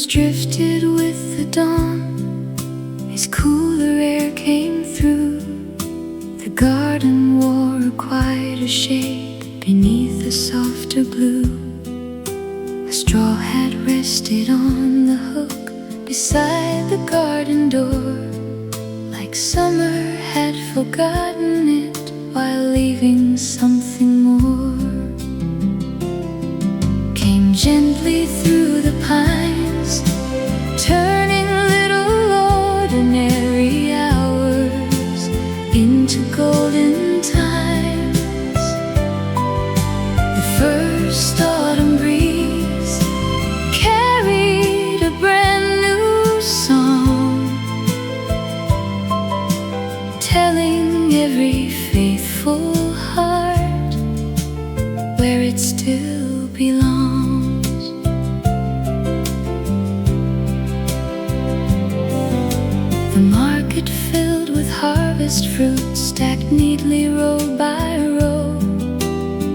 drifted with the dawn as cooler air came through. The garden wore a quieter shade beneath a softer blue. A straw hat rested on the hook beside the garden door, like summer had forgotten it while leaving something more. Came gently through the pines, turning little ordinary hours into golden times. The first autumn breeze carried a brand new song, telling every faithful heart where it still belongs. The market filled with harvest fruit stacked neatly row by row.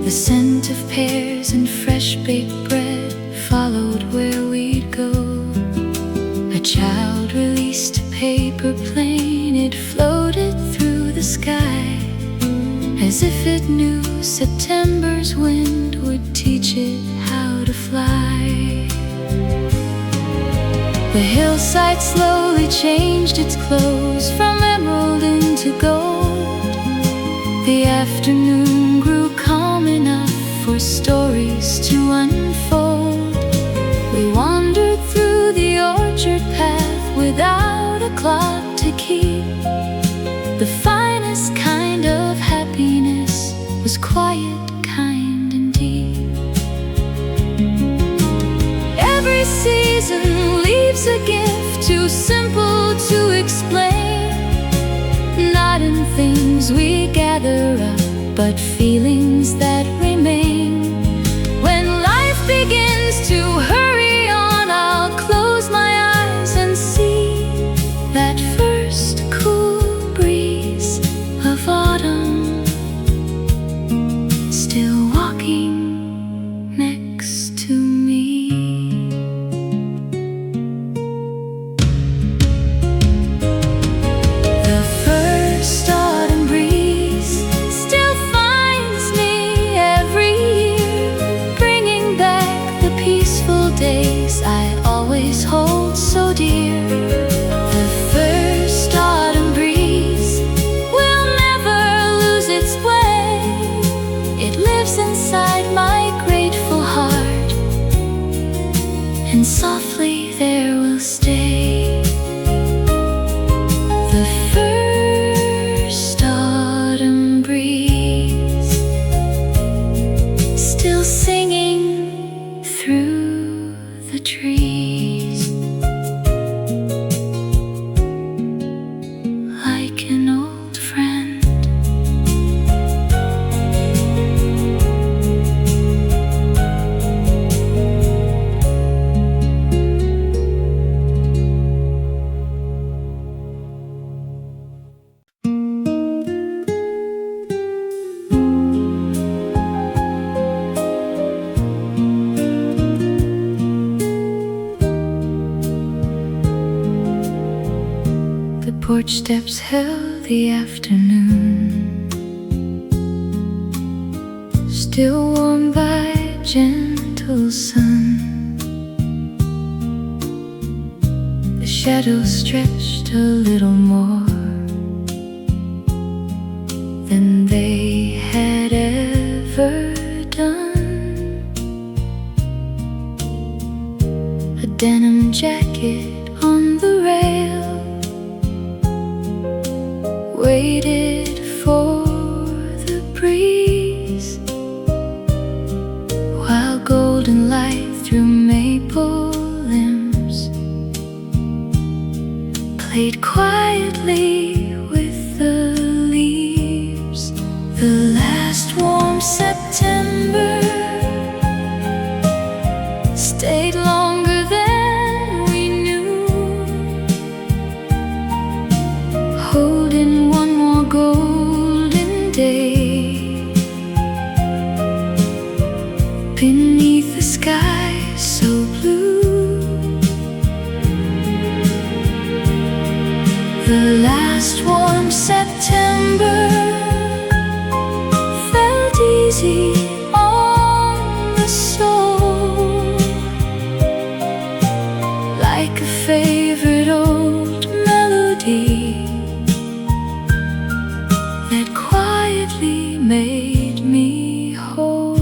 The scent of pears and fresh baked bread followed where we'd go. A child released a paper plane, it floated through the sky, as if it knew September's wind would teach it how to fly. The hillside slowly changed its clothes from emerald into gold. The afternoon grew calm enough for stories to unfold. We wandered through the orchard path without a clock to keep. The finest kind of happiness was quiet, kind, and deep. Every season leaves a gift too simple to explain, not in things we gather up, but feelings that remain. When life begins to hurry on, I'll close my eyes and see that first cool breeze of autumn still walking next to me. The first autumn breeze still finds me every year, bringing back the peaceful days I always hold so dear. The first autumn breeze will never lose its way. It lives inside my grateful heart, and softly there will stay. The first autumn breeze still singing through the trees, like an old friend. The porch steps held the afternoon, still warmed by a gentle sun. The shadows stretched a little more than they had ever done. A denim jacket on the rail waited for the breeze, while golden light through maple limbs played quietly with the leaves. The last warm September stayed longer than we knew, holding one more golden day beneath the sky so blue. The last warm September felt easy on the soul, like a favorite old melody that quietly made me whole.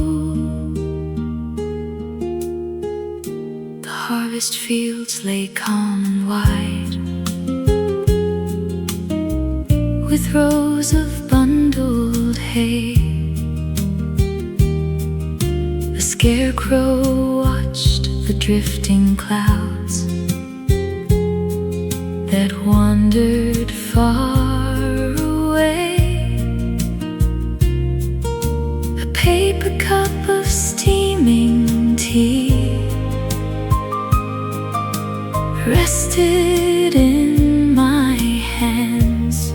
The harvest fields lay calm and wide, with rows of bundled hay. The scarecrow watched the drifting clouds that wandered far away. A paper cup of steaming tea rested in my hands.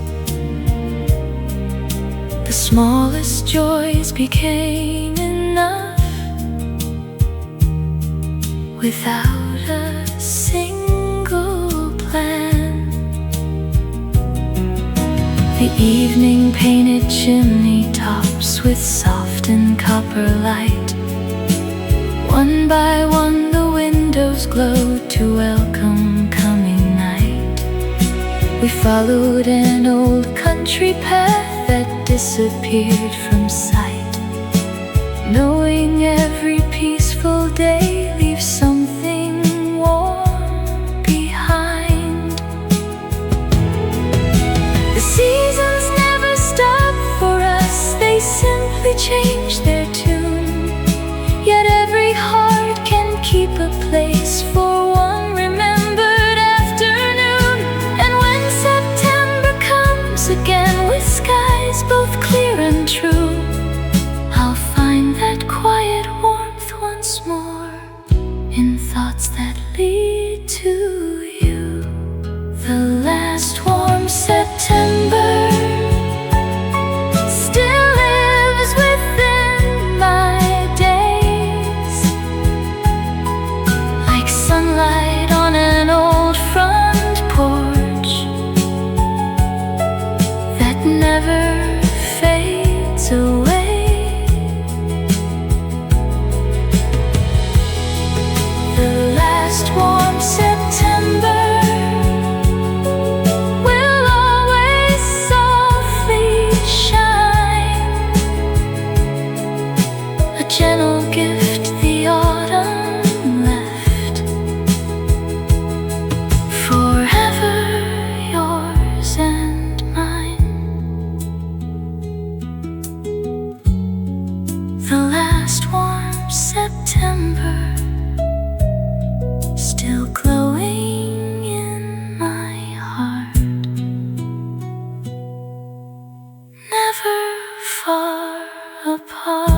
The smallest joys became enough without a single plan. The evening painted chimney tops with soft and copper light. One by one the windows glowed to welcome coming night. We followed an old country path that disappeared from sight, knowing every peaceful day leaves something warm behind. The seasons never stop for us, they simply change their tune. Yet every heart can keep a place for one remembered afternoon. And when September comes again with skies both clear and true, I'll find that quiet warmth once more in thoughts that lead to you. The last warm September still lives within my days, like sunlight on an old front porch that never fades away. The last warm September will always softly shine, a gentle gift the autumn left, forever yours and mine. The last warm September still glowing in my heart, never far apart.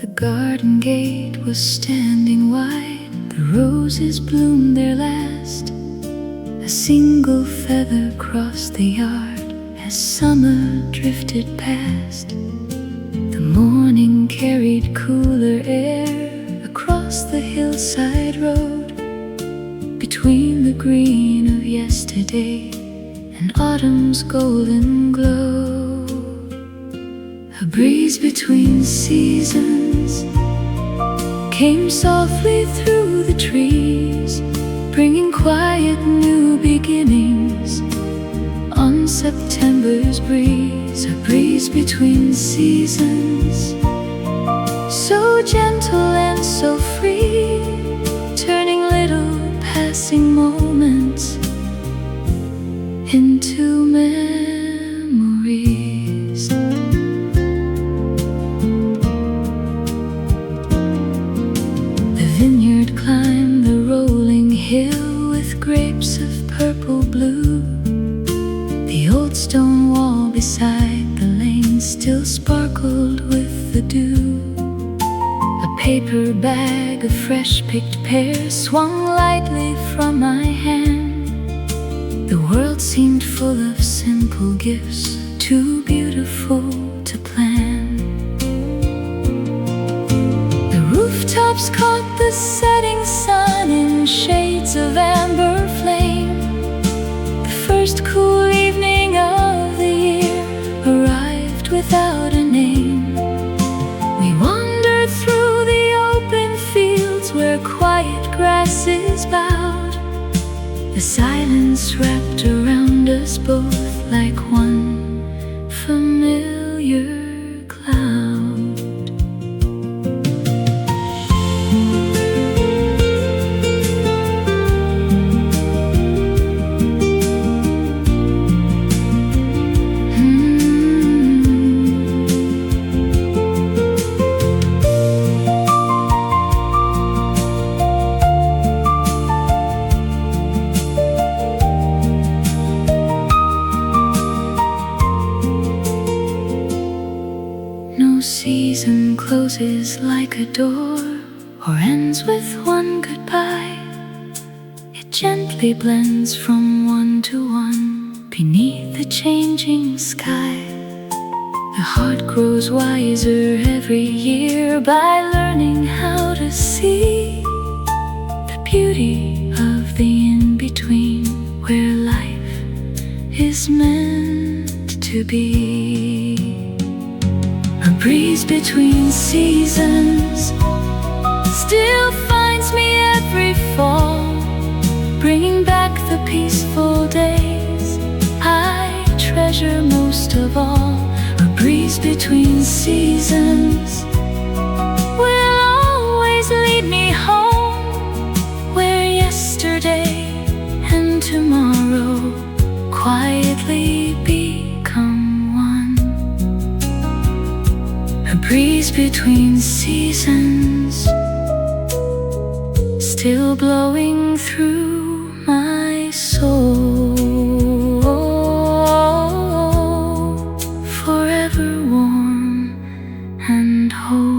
The garden gate was standing wide, the roses bloomed their last. A single feather crossed the yard as summer drifted past. The morning carried cooler air across the hillside road, between the green of yesterday and autumn's golden glow. A breeze between seasons came softly through the trees, bringing quiet new beginnings on September's breeze. A breeze between seasons, so gentle and so free, turning little passing moments into memories. The vineyard climbed the rolling hill with with grapes of purple blue. The old stone wall beside the lane still sparkled with the dew. A paper bag of fresh picked pears swung lightly from my hand. The world seemed full of simple gifts, too beautiful to plan. The rooftops caught the setting sun in shades of amber flame. The first cool evening of the year arrived without a name. We wandered through the open fields where quiet grasses bowed. The silence wrapped around us both like one familiar cloud. Season closes like a door or ends with one goodbye. It gently blends from one to one beneath the changing sky. The heart grows wiser every year by learning how to see the beauty of the in-between where life is meant to be. A breeze between seasons still finds me every fall, bringing back the peaceful days I treasure most of all. A breeze between seasons will always lead me home, where yesterday and tomorrow quietly become one. A breeze between seasons still blowing through my soul, forever warm and whole.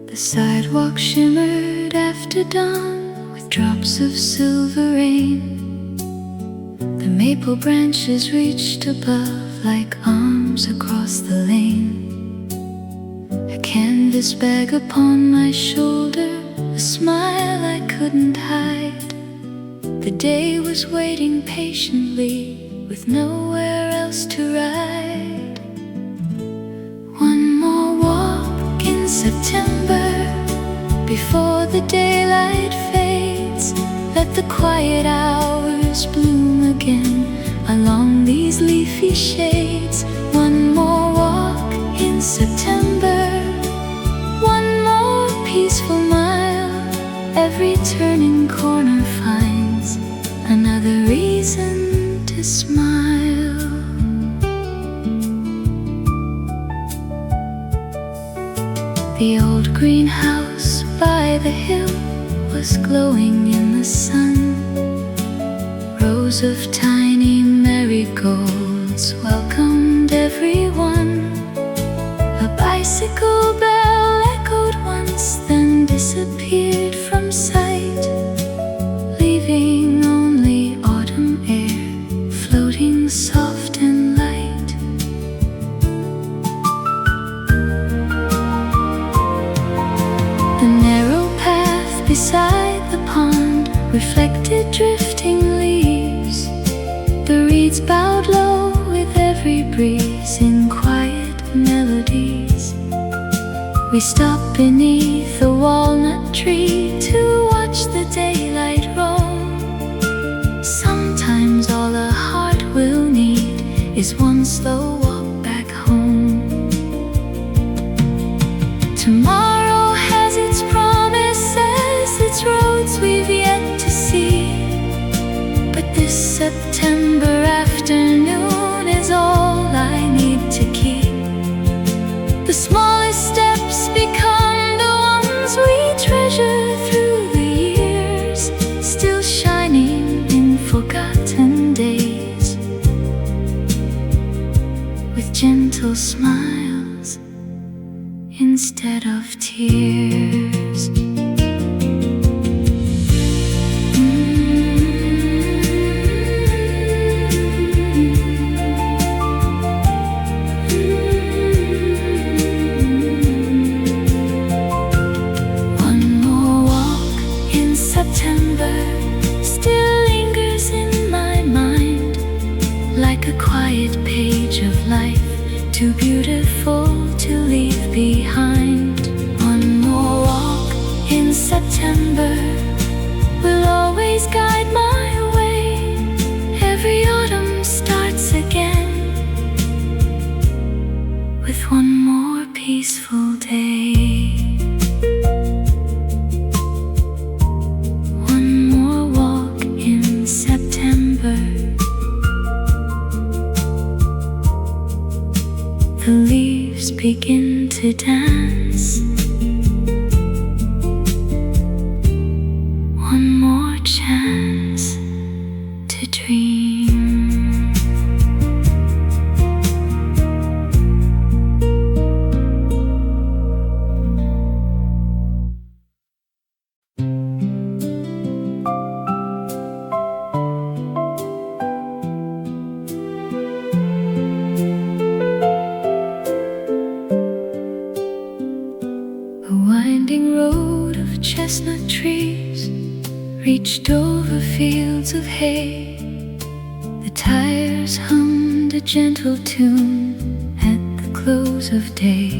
The sidewalk shimmered after dawn with drops of silver rain. The maple branches reached above like arms across the lane. A canvas bag upon my shoulder, a smile I couldn't hide. The day was waiting patiently with nowhere else to ride. One more walk in September before the daylight fades. Let the quiet hours bloom again along these leafy shades. One more walk in September, one more peaceful mile. Every turning corner finds another reason to smile. The old greenhouse by the hill was glowing in the sun. Rows of tiny marigolds welcomed everyone. A bicycle bell echoed once, then disappeared from sight, leaving only autumn air floating soft and light. The narrow path beside the pond reflected drifting leaves. The reeds bowed low with every breeze in quiet melodies. We stopped beneath a walnut tree to watch the daylight roam. Sometimes all a heart will need is one slow walk back home. Tomorrow has its promises, its roads we've yet to see. But this September afternoon is all I need to keep. The smallest steps become the ones we treasure through the years, still shining in forgotten days, with gentle smiles instead of tears. Still lingers in my mind, like a quiet page of life, too beautiful to leave behind. One more walk in September will always guide my way. Every autumn starts again with one more peaceful day. The leaves begin to dance. One more chance to dream. Chestnut trees reached over fields of hay. The tires hummed a gentle tune at the close of day.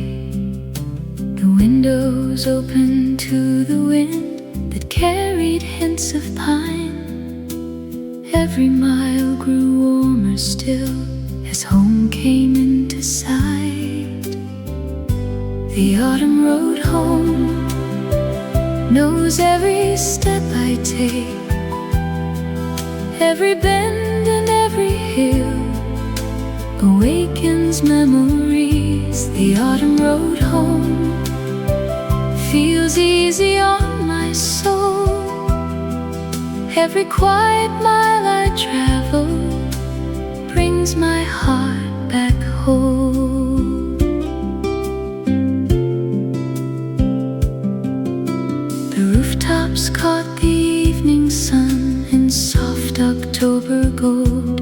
The windows opened to the wind that carried hints of pine. Every mile grew warmer still as home came into sight. The autumn road home knows every step I take, every bend and every hill awakens memories. The autumn road home feels easy on my soul. Every quiet mile I travel brings my heart back home. Rooftops caught the evening sun in soft October gold.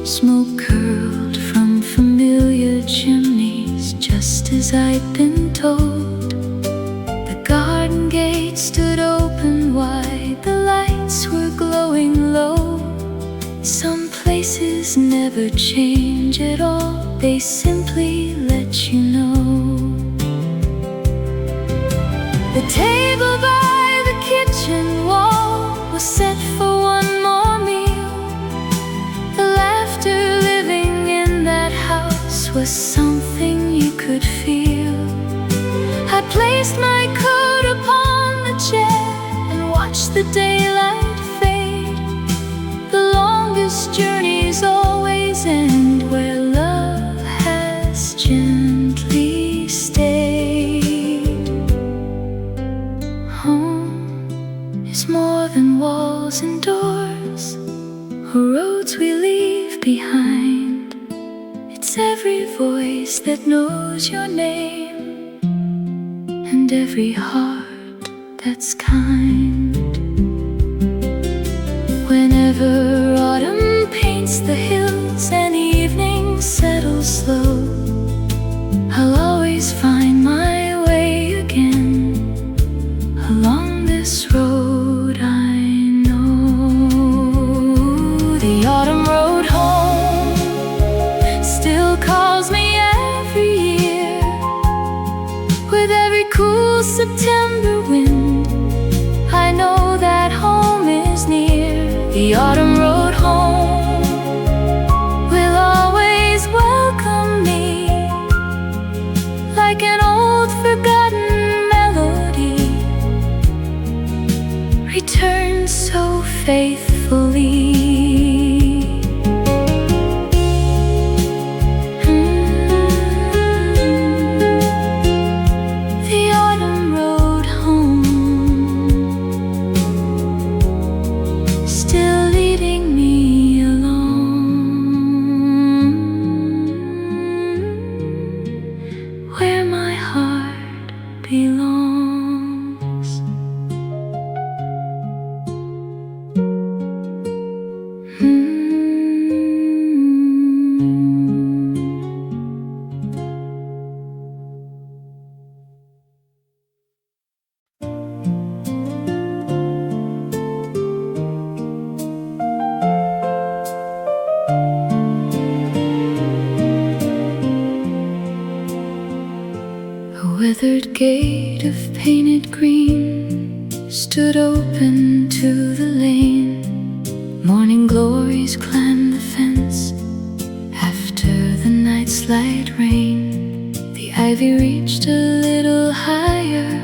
Smoke curled from familiar chimneys just as I'd been told. The garden gate stood open wide, the lights were glowing low. Some places never change at all, they simply let you know. The table by the kitchen wall was set for one more meal. The laughter living in that house was something you could feel. I placed my coat upon the chair and watched the daylight fade. The longest journeys always end where love has gently stayed. Home is more than walls and doors or roads we leave behind. It's every voice that knows your name and every heart that's kind. Whenever autumn paints the hills and evening settles slow, I'll always find my way again along this road I know. The autumn road home still calls me every year. With every cool September wind, I gate of painted green stood open to the lane. Morning glories climbed the fence after the night's light rain. The ivy reached a little higher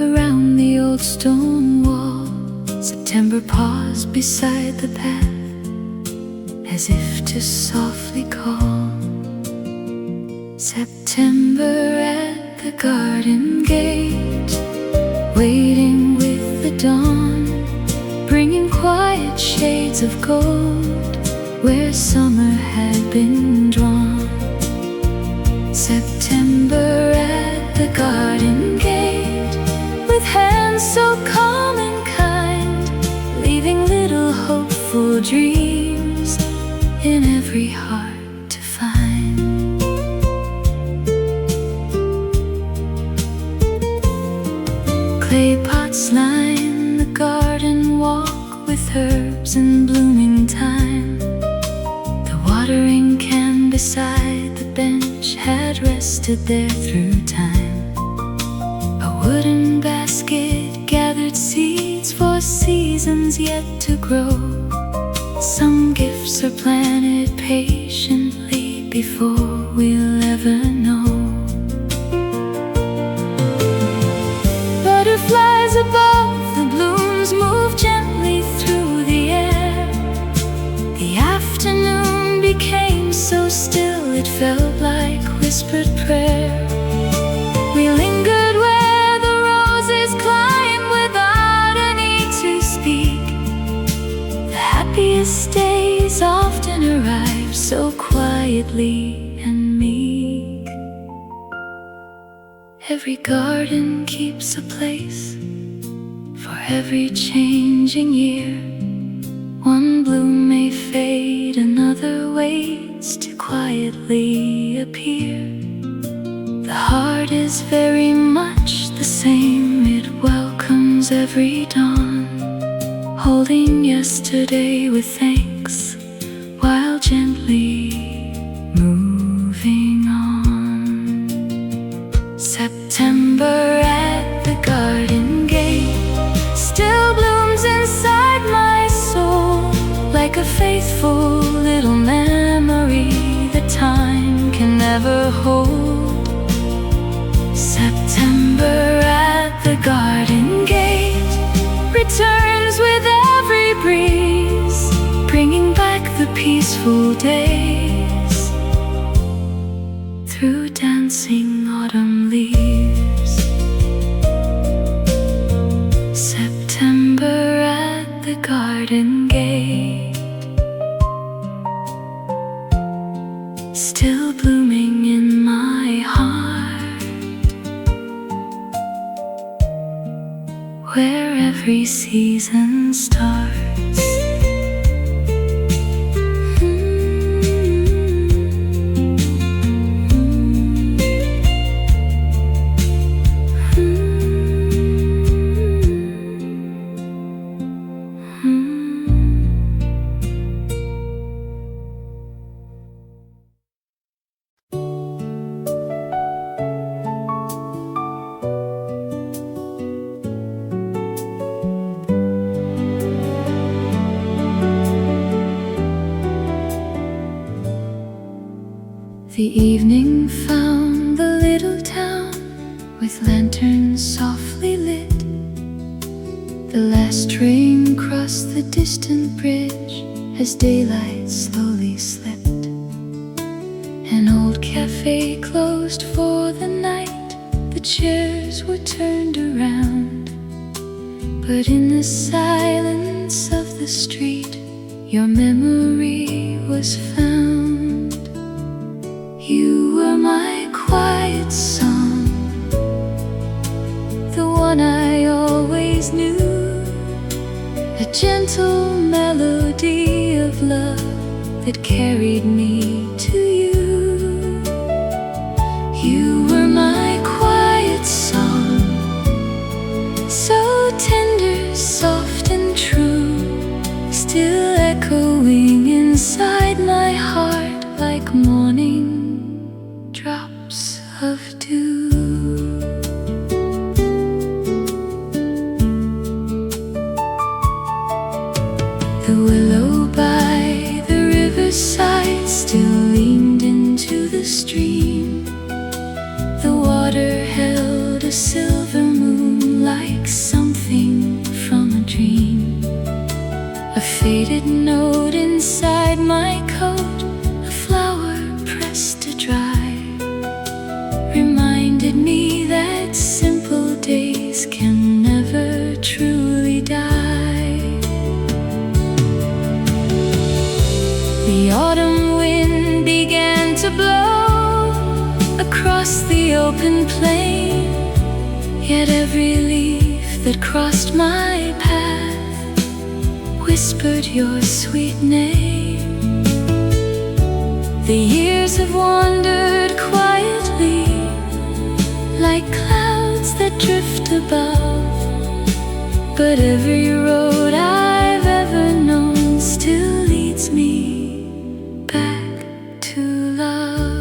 around the old stone wall. September paused beside the path as if to softly call. September at the garden gate, waiting with the dawn, bringing quiet shades of gold where summer had been drawn. September at the garden gate, with hands so calm and kind, leaving little hopeful dreams in every heart to find. Clay pots line the garden walk with herbs in blooming time. The watering can beside the bench had rested there through time. A wooden basket gathered seeds for seasons yet to grow. Some gifts are planted patiently before we'll ever know. Butterflies above the blooms move gently through the air. The afternoon became so still it felt like whispered prayer. We lingered where the roses climbed without a need to speak. The happiest days often arrive so quietly and meek. Every garden keeps a place for every changing year. One bloom may fade, another waits to quietly appear. The heart is very much the same, it welcomes every dawn, holding yesterday with thanks while gently moving on. September at the garden gate still blooms inside my soul, like a faithful little memory that time can never hold. September at the garden gate returns with every breeze, bringing back the peaceful days through dancing autumn leaves. September at the garden gate, still blooming in my heart, where every season starts. The evening found the little town with lanterns softly lit. The last train crossed the distant bridge as daylight slowly slipped. An old cafe closed for the night, the chairs were turned around. But in the silence of the street, your memory was found. You were my quiet song, the one I always knew, a gentle melody of love that carried me to you. You were my quiet song, so tender, soft and true, still echoing inside my heart like morning drops of dew. The autumn wind began to blow across the open plain, yet every leaf that crossed my path whispered your sweet name. The years have wandered quietly like clouds that drift above, but every road I've ever known still leads me back to love.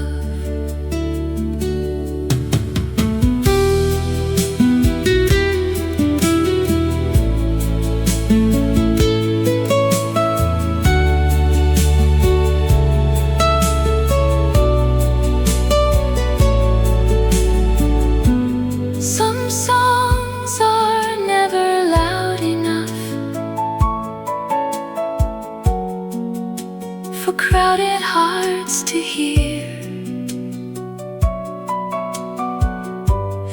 Some songs are never loud enough for crowded hearts to hear.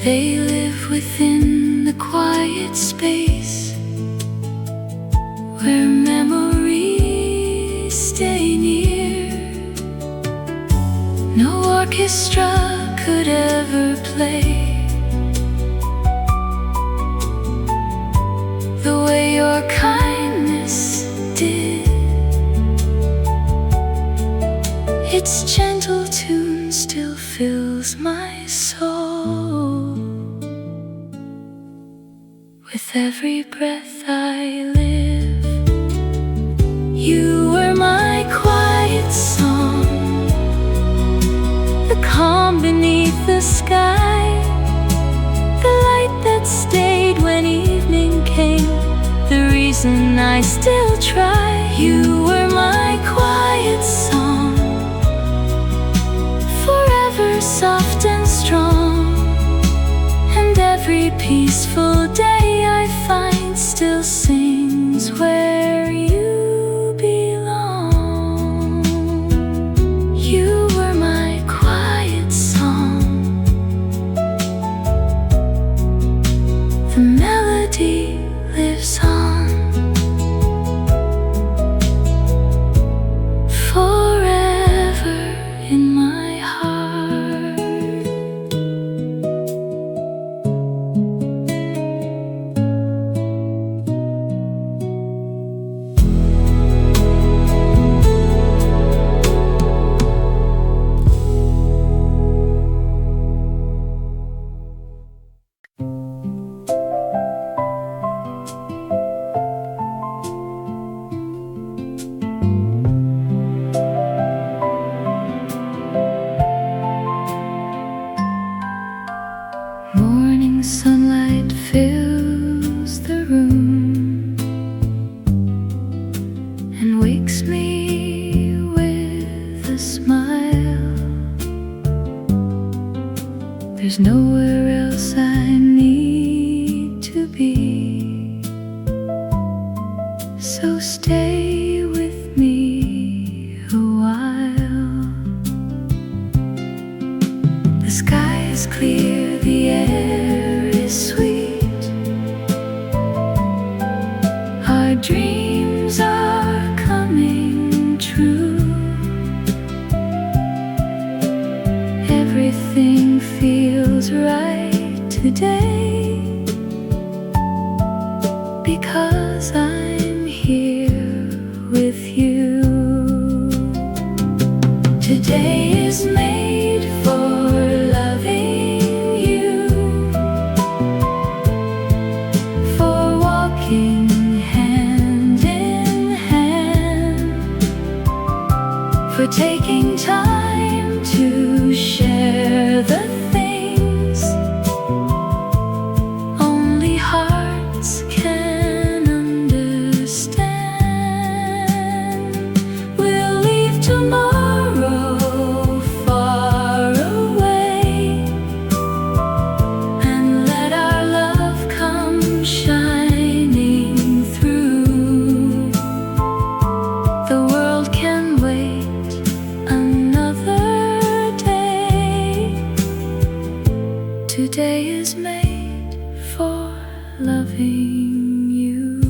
They live within the quiet space where memories stay near. No orchestra could ever play the way your kindness did. Its gentle tune still fills my soul. With every breath I live, you were my quiet song, the calm beneath the sky, the light that stayed when evening came, the reason I still try. You were my quiet song, forever soft and strong, and every peaceful day I find still sings where you belong. You were my quiet song, the melody lives on forever in my heart. Morning sunlight fills the room and wakes me with a smile. There's nowhere else I need to be, so stay with me a while. The sky is clear, the air is sweet, our dreams are coming true. Everything feels right today because I'm here with you. Today is made for loving you, for walking hand in hand, for taking time to share the things only hearts can understand. We'll leave tomorrow far away and let our love come shining through. The world can wait another day. Today is made for loving you.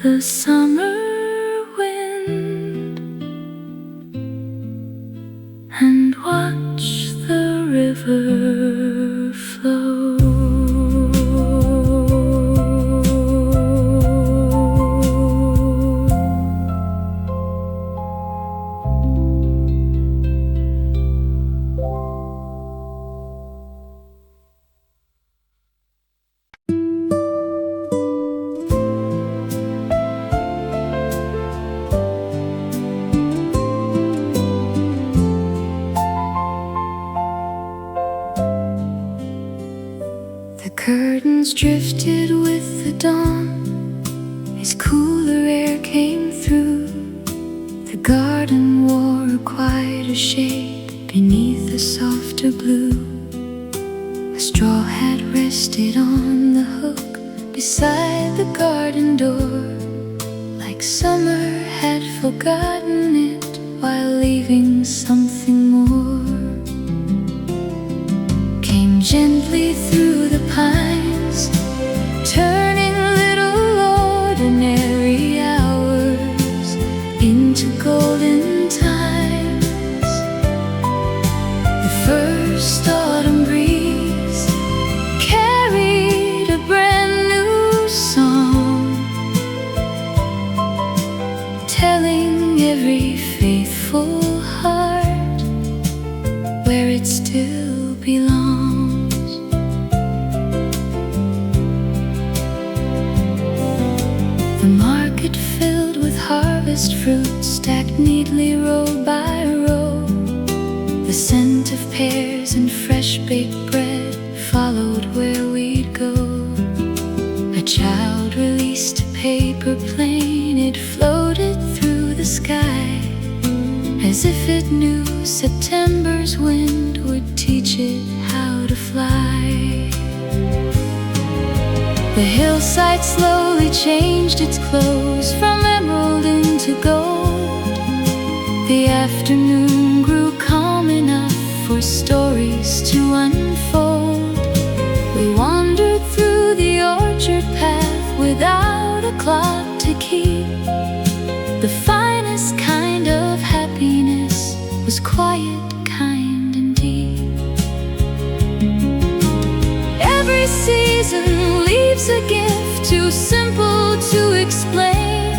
the summer wind and watch the river flow. The curtains drifted with the dawn as cooler air came through. The garden wore a quieter shade beneath a softer blue. A straw hat rested on the hook beside the garden door, like summer had forgotten it while leaving something more. Came gently through the pines, turning little ordinary hours into golden times. The first autumn breeze carried a brand new song, telling every faithful heart where it still belongs. Harvest fruit stacked neatly row by row. The scent of pears and fresh baked bread followed where we'd go. A child released a paper plane, it floated through the sky as if it knew September's wind would teach it how to fly. The hillside slowly changed its clothes from emerald into gold. The afternoon grew calm enough for stories to unfold. We wandered through the orchard path without a clock to keep. The finest kind of happiness was quiet, kind and deep. Every season leaves a gift too simple to explain,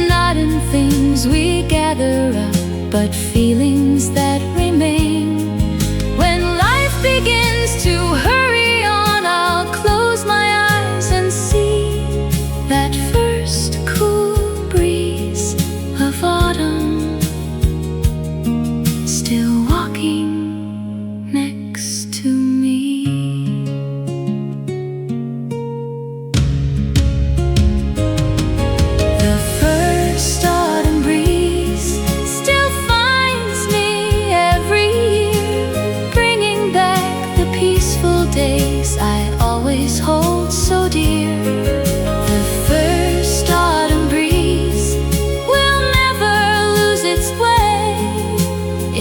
not in things we gather up, but feelings that remain. When life begins to hurry on, I'll close my eyes and see that first cool breeze of autumn still walking next to me. Days I always hold so dear. The first autumn breeze will never lose its way.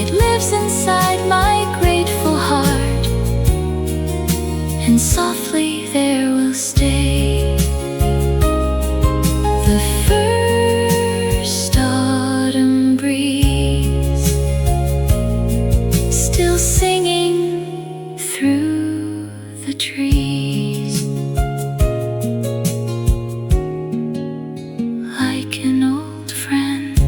It lives inside my grateful heart, and softly there will stay. The first autumn breeze still singing through the trees, like an old friend.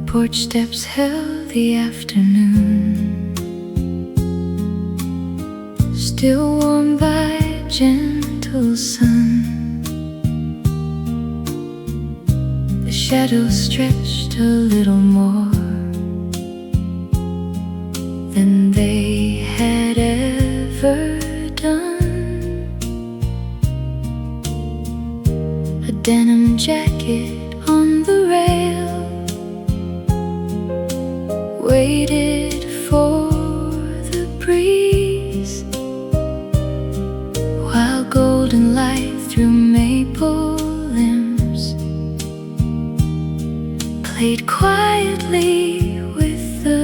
Porch steps held the afternoon, still warmed by a gentle sun. The shadows stretched a little more than they had ever done. A denim jacket on the rail, waited for the breeze, while golden light through maple limbs played quietly with the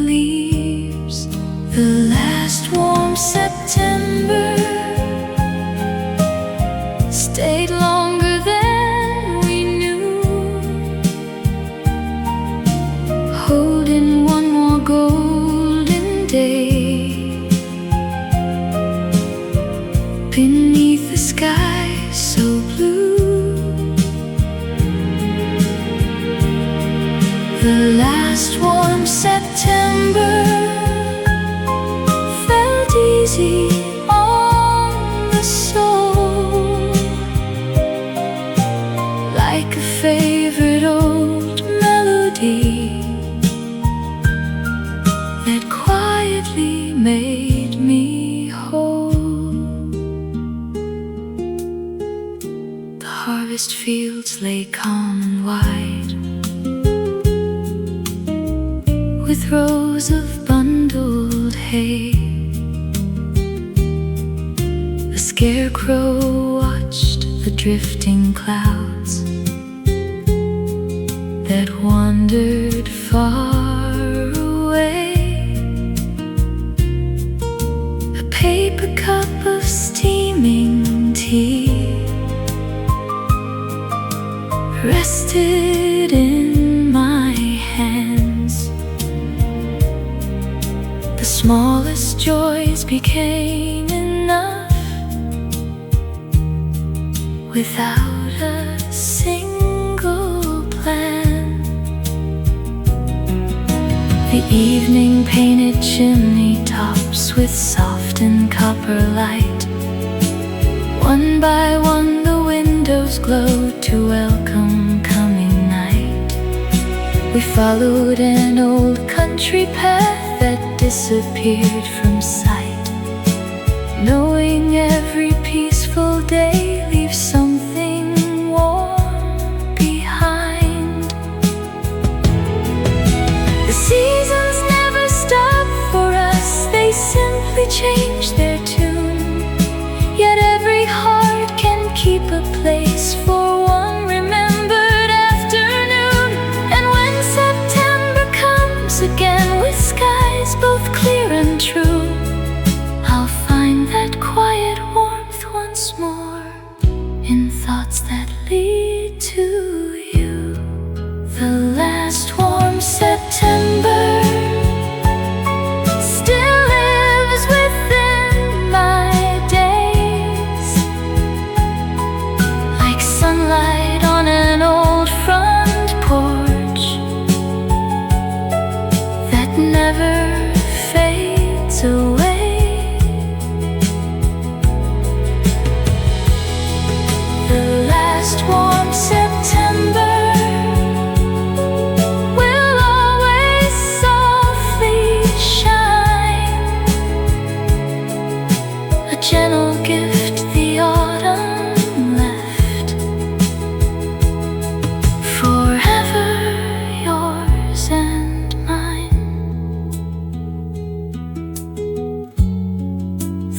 leaves. The last warm September stayed longer than we knew, holding one more golden day beneath the sky so blue. The last warm September felt easy on the soul, like a favorite old melody that quietly made me whole. The harvest fields lay calm and wide, with rows of bundled hay. The scarecrow watched the drifting clouds that wandered far away. A paper cup of steaming tea rested in my hands. The smallest joys became enough without a single plan. The evening painted chimney tops with soft and copper light. One by one the windows glowed to welcome coming night. We followed an old country path that disappeared from sight, knowing every peaceful day leaves something warm behind. The seasons never stop for us, they simply change their tune. Yet every heart can keep a place for one remembered afternoon. And when September comes again with skies both clear and true, I'll find that quiet warmth once more in thoughts that lead to you. The last warm September still lives within my days, like sunlight on an old front porch that never fades away. The last warm September will always softly shine, a gentle gift the autumn left, forever yours and mine.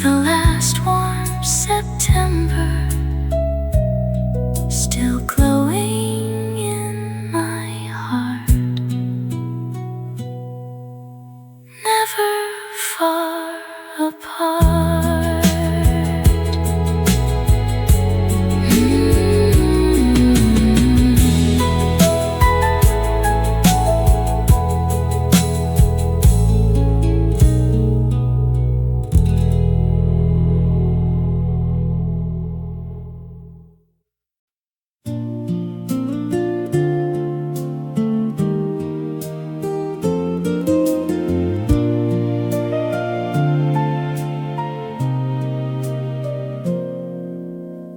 The last warm September still glowing in my heart, never far apart.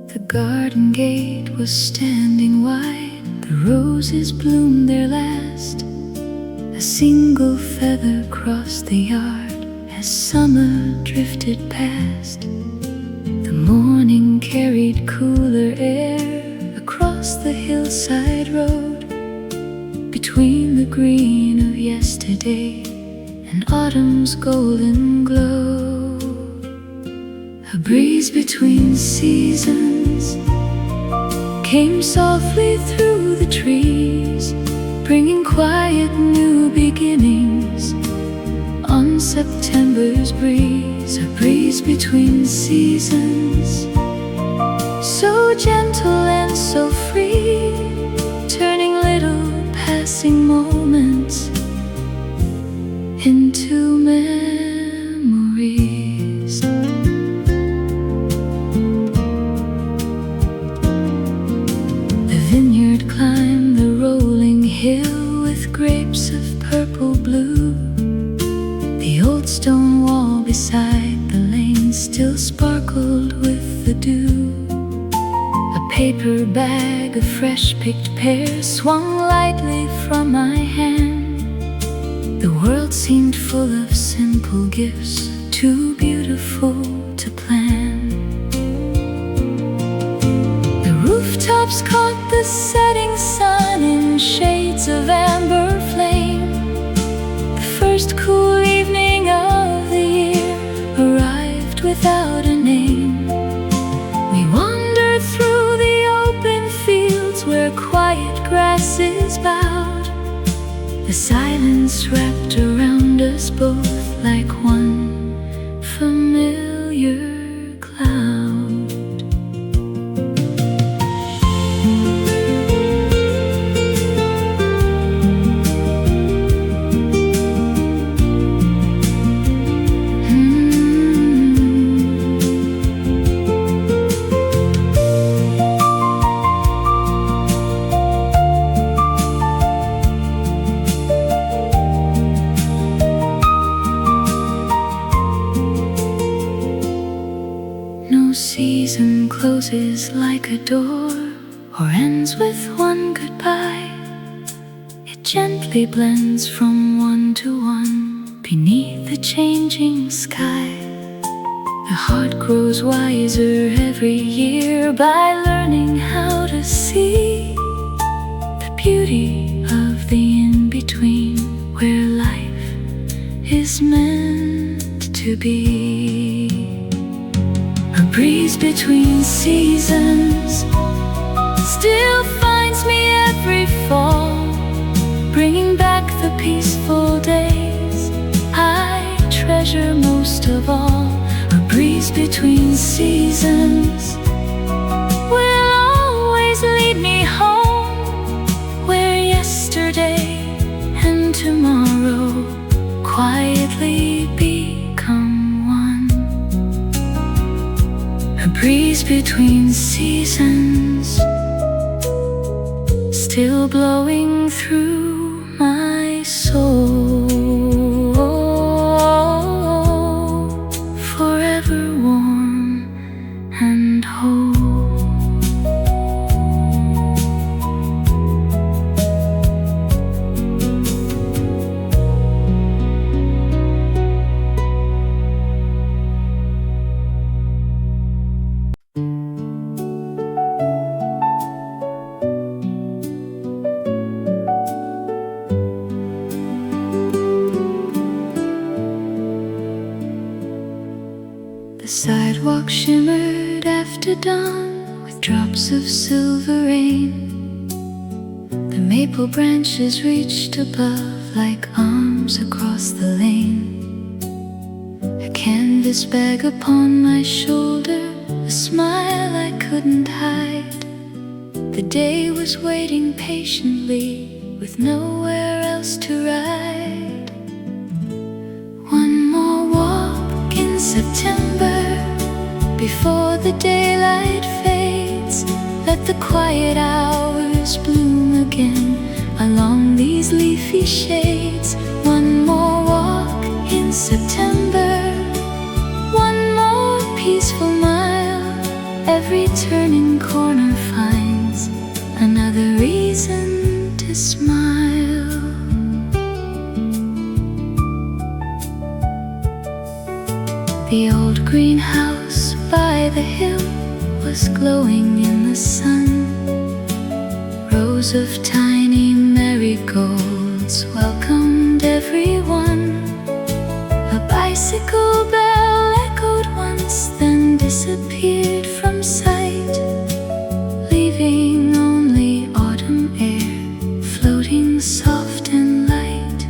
The garden gate was standing wide, the roses bloomed their last. A single feather crossed the yard as summer drifted past. The morning carried cooler air across the hillside road, between the green of yesterday yesterday and autumn's golden glow. A breeze between seasons came softly through the trees, bringing quiet new beginnings on September's breeze. A breeze between seasons, so gentle and so free, turning little passing moments into memories. The vineyard climbed the rolling hill with grapes of purple blue. The old stone wall beside the lane still sparkled with the dew. A paper bag of fresh picked pears swung lightly from my hand. The world seemed full of simple gifts, too beautiful to plan. The rooftops caught the setting sun in shades of amber flame. The first cool evening of the year arrived without a name. We wandered through the open fields where quiet grasses bowed. The silence wrapped around us both like one familiar cloud. Season closes like a door or ends with one goodbye. It gently blends from one to one beneath the changing sky. The heart grows wiser every year by learning how to see the beauty of the in-between, where life is meant to be. A breeze between seasons still finds me every fall, bringing back the peaceful days I treasure most of all. A breeze between seasons will always lead me home, where yesterday and tomorrow quietly become one. A breeze between seasons still blowing through my soul, forever warm and whole. The sidewalk shimmered after dawn with drops of silver rain. The maple branches reached above like arms across the lane. A canvas bag upon my shoulder, a smile I couldn't hide. The day was waiting patiently with nowhere else to ride. One more walk in September before the daylight fades. Let the quiet hours bloom again along these leafy shades. One more walk in September, one more peaceful mile. Every turning corner finds another reason to smile. The old greenhouse by the hill was glowing in the sun. Rows of tiny marigolds welcomed everyone. A bicycle bell echoed once, then disappeared from sight, leaving only autumn air floating soft and light.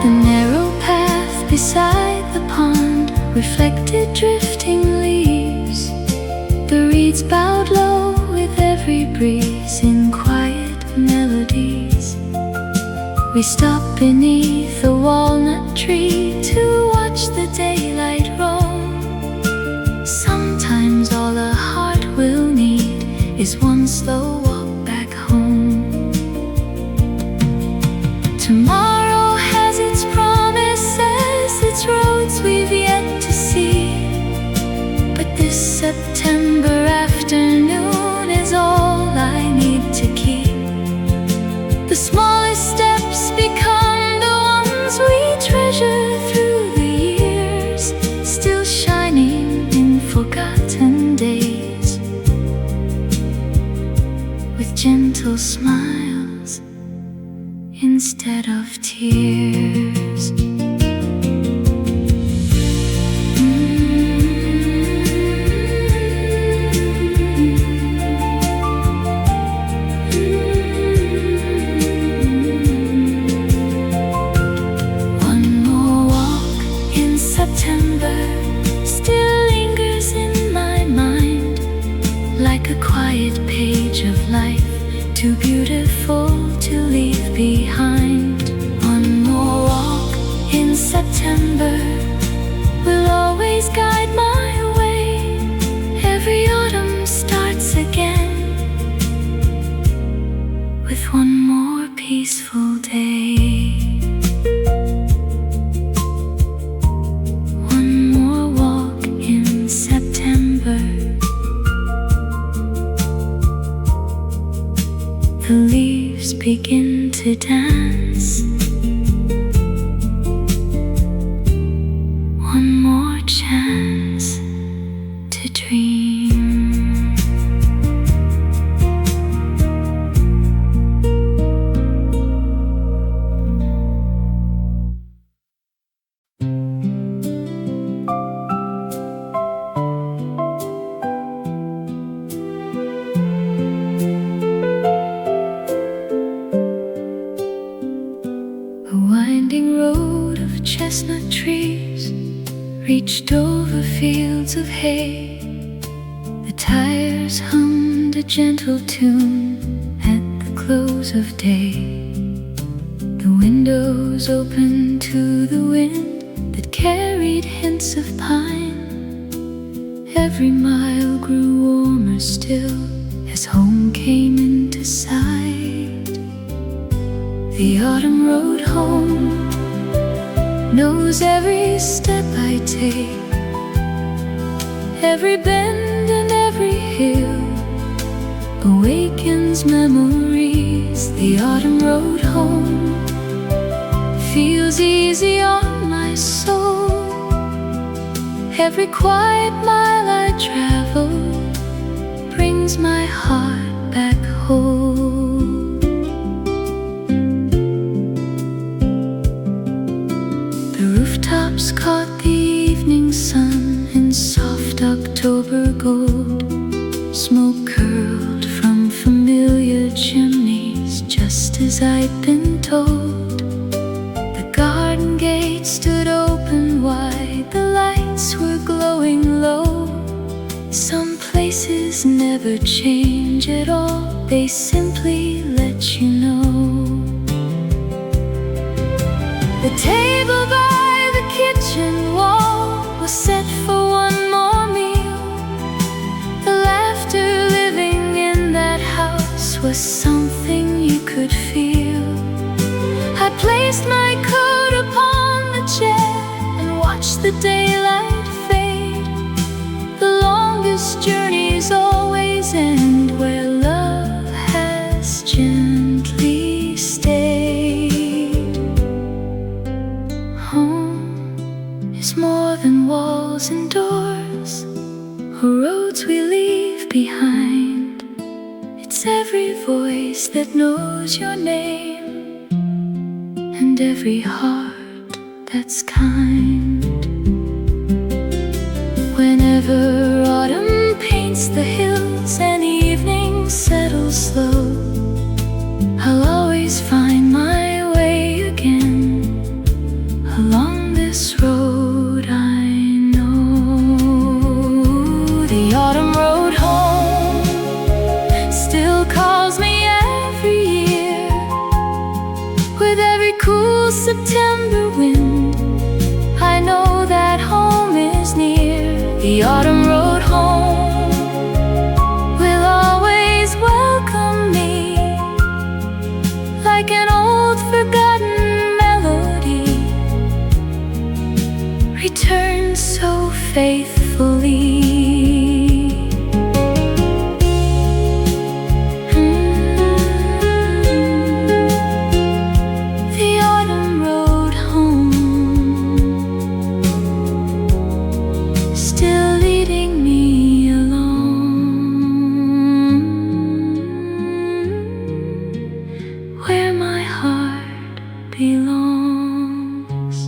The narrow path beside the pond reflected drifting leaves. The reeds bowed low with every breeze in quiet melodies. We stopped beneath a walnut tree to watch the daylight roll. Sometimes all a heart will need is one slow walk back home. Tomorrow has its promises, its roads we've yet to see. But this September afternoon is all I need to keep. The smallest steps become the ones we treasure through the years, still shining in forgotten days, with gentle smiles instead of tears. Still lingers in my mind, like a quiet page of life, too beautiful to leave behind. One more walk in September will always guide my way. Every autumn starts again with one more peaceful day. The leaves begin to dance. One more chance to dream. Chestnut trees reached over fields of hay. The tires hummed a gentle tune at the close of day. The windows opened to the wind that carried hints of pine. Every mile grew warmer still as home came into sight. The autumn road home knows every step I take, every bend and every hill awakens memories. The autumn road home feels easy on my soul. Every quiet mile I travel brings my heart back home. Rooftops caught the evening sun in soft October gold. Smoke curled from familiar chimneys, just as I'd been told. The garden gate stood open wide, the lights were glowing low. Some places never change at all, they simply let you know. The table by the kitchen wall was set for one more meal. The laughter living in that house was something you could feel. I placed my coat upon the chair and watched the daylight fade. The longest journeys always end where love has gently stayed. Home is more than walls and doors or roads we leave behind. It's every voice that knows your name, and every heart that's kind. Whenever autumn paints the hills and evening settles slow, I'll always find my way again along this road I know. The autumn road home still calls me every year. With every cool September wind, I know that home is near. The autumn road home will always welcome me, like an old forgotten melody, returns so faithfully. The autumn road home, still leading me along, where my heart belongs.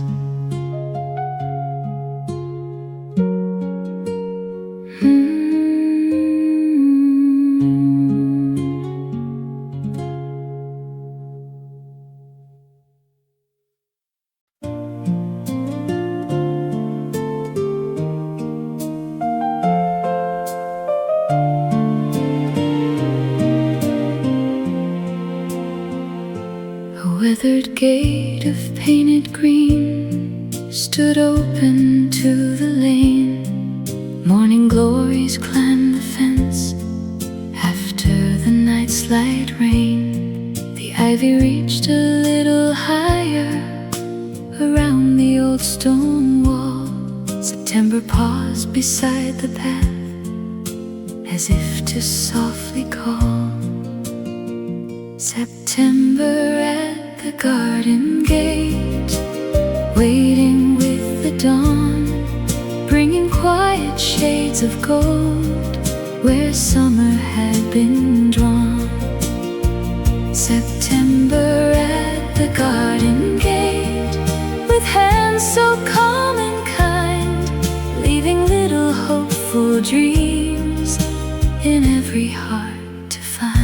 A weathered gate of painted green stood open to the lane. Morning glories climbed the fence after the night's light rain. The ivy reached a little higher around the old stone wall. September paused beside the path as if to softly call. September at the garden gate, waiting with the dawn, bringing quiet shades of gold where summer had been drawn. September at the garden gate, with hands so calm and kind, leaving little hopeful dreams in every heart to find.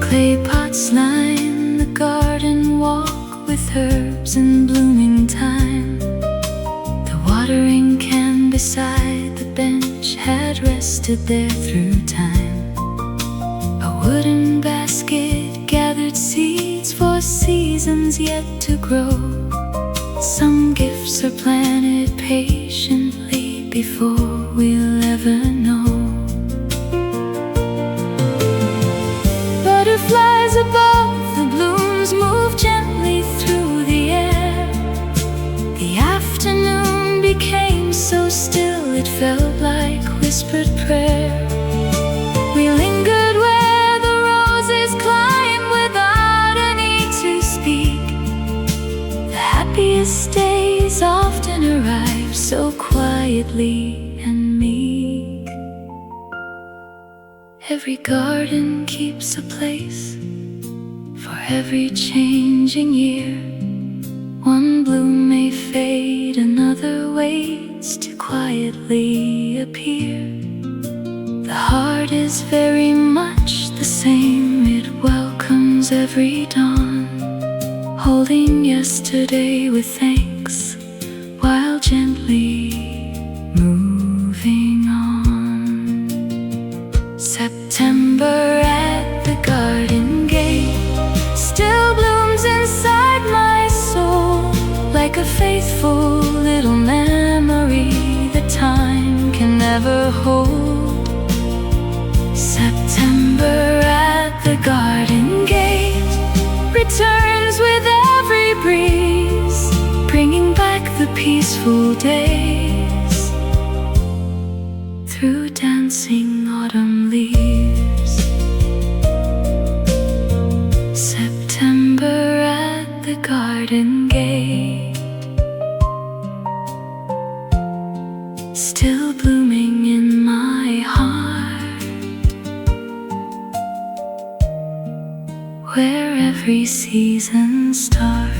Clay pots line the garden walk with herbs in blooming time. The watering can beside the bench had rested there through time. A wooden basket gathered seeds for seasons yet to grow. Some gifts are planted patiently before we'll ever know. Butterflies above the blooms move gently through the air. The afternoon became so still it felt like whispered prayer. We lingered where the roses climb without a need to speak. The happiest days often arrive so quietly and meek. Every garden keeps a place for every changing year. One bloom may fade, another waits to quietly appear. The heart is very much the same, it welcomes every dawn, holding yesterday with thanks while gently moving on. September at the garden gate still blooms inside my soul, like a faithful little memory that time can never hold. September at the garden gate returns with every breeze, bringing back the peaceful days through dancing autumn leaves. September at the garden gate still still blooming in my heart, where every season starts.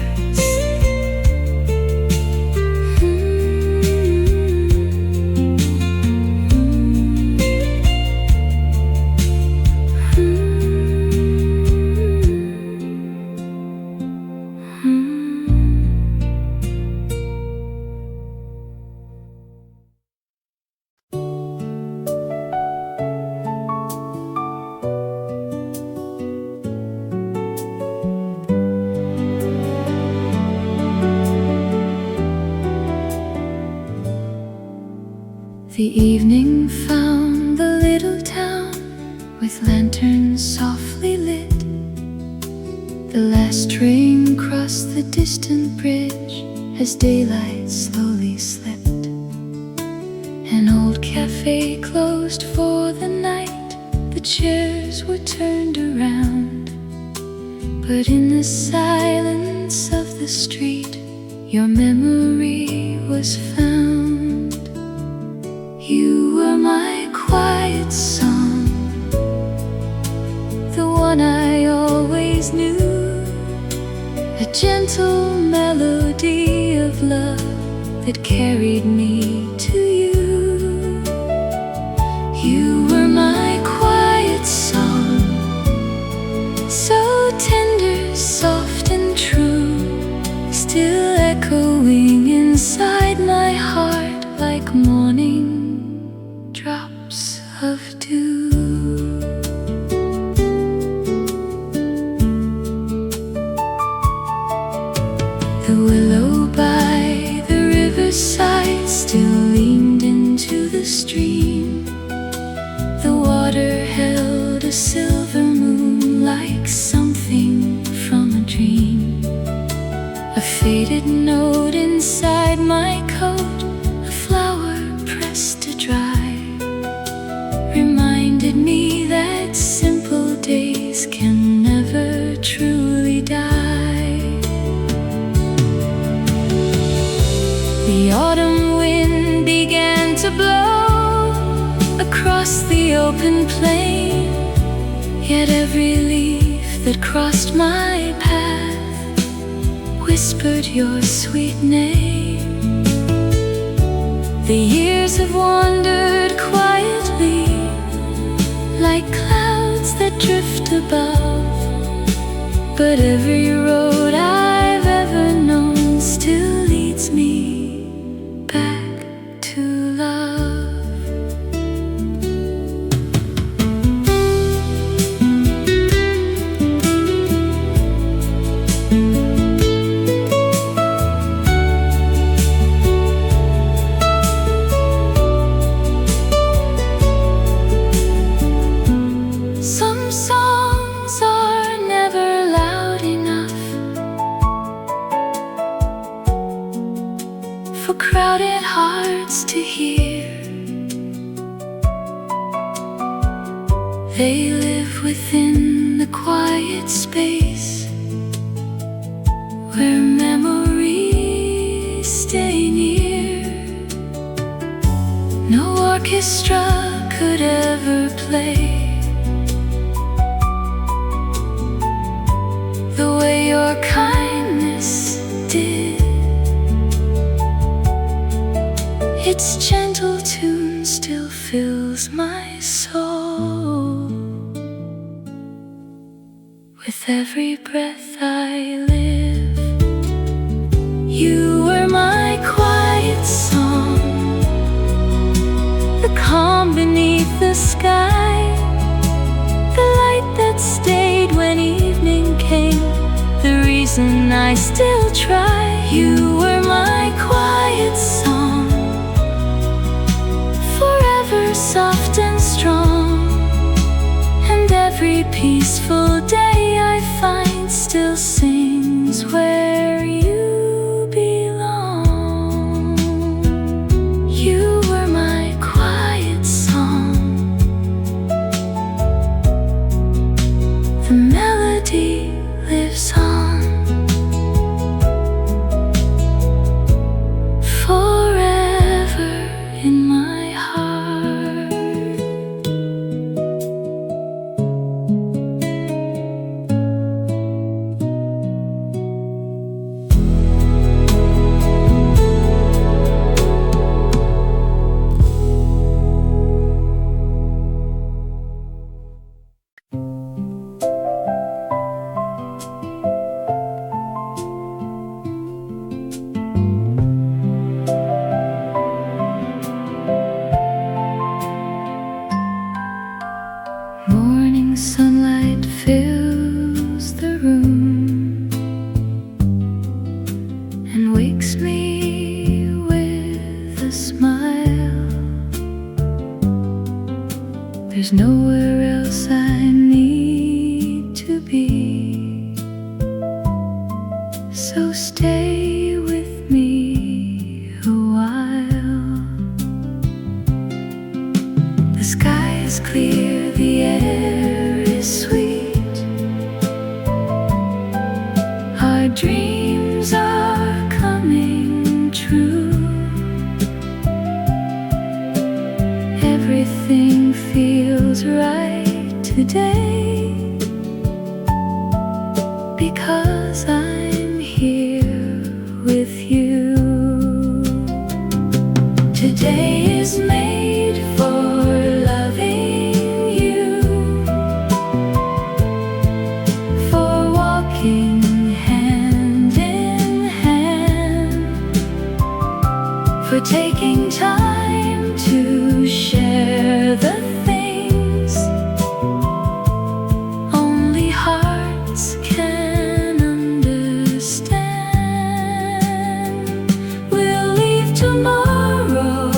The evening found the little town with lanterns softly lit. The last train crossed the distant bridge as daylight slowly slipped. An old cafe closed for the night, the chairs were turned around. But in the silence of the street, your memory was found. You were my quiet song, the one I always knew, a gentle melody of love that carried me to you. You were my quiet song, so tender, soft and true, still echoing inside my heart like morning drops of dew. The willow by the riverside still leaned into the stream. The water held a silver moon like something from a dream. A faded note inside my coat, a flower pressed to dry, reminded me that simple days can never truly die. The autumn wind began to blow across the open plain, yet every leaf that crossed my path whispered your sweet name. The years have wandered quietly like clouds that drift above, but every road I've ever known still leads me back to love. For crowded hearts to hear, they live within the quiet space where memories stay near. No orchestra could ever play the way your kindness did. Its gentle tune still fills my soul. With every breath I live, you were my quiet song, the calm beneath the sky, the light that stayed when evening came, the reason I still try. You were my quiet song, soft and strong, and every peaceful day I find still sings where you belong. You were my quiet song, the melody lives on forever in my heart. sunlight fills the room and wakes me with a smile. There's nowhere else I need to be, so stay with me a while. The sky is clear, the air is sweet, our dreams are coming true. Everything feels right today, because I'm here with you. Today is made for loving you, for walking hand in hand, for taking time to share the things only hearts can understand. We'll leave tomorrow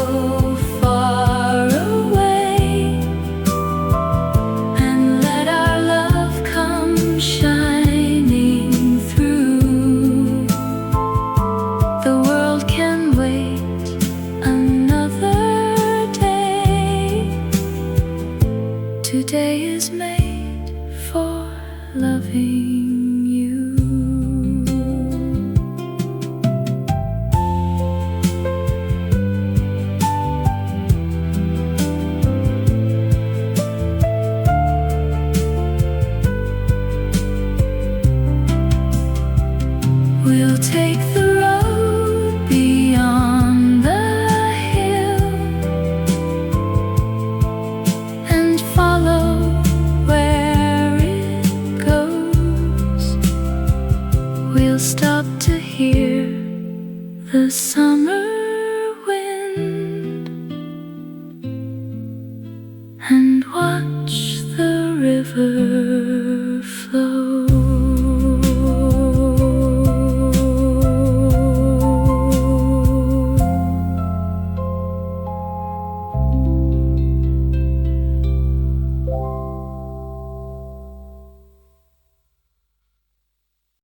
far away and let our love come shining through. The world can wait another day. Today is made for loving you. We'll take the road beyond the hill and follow where it goes. We'll stop to hear the summer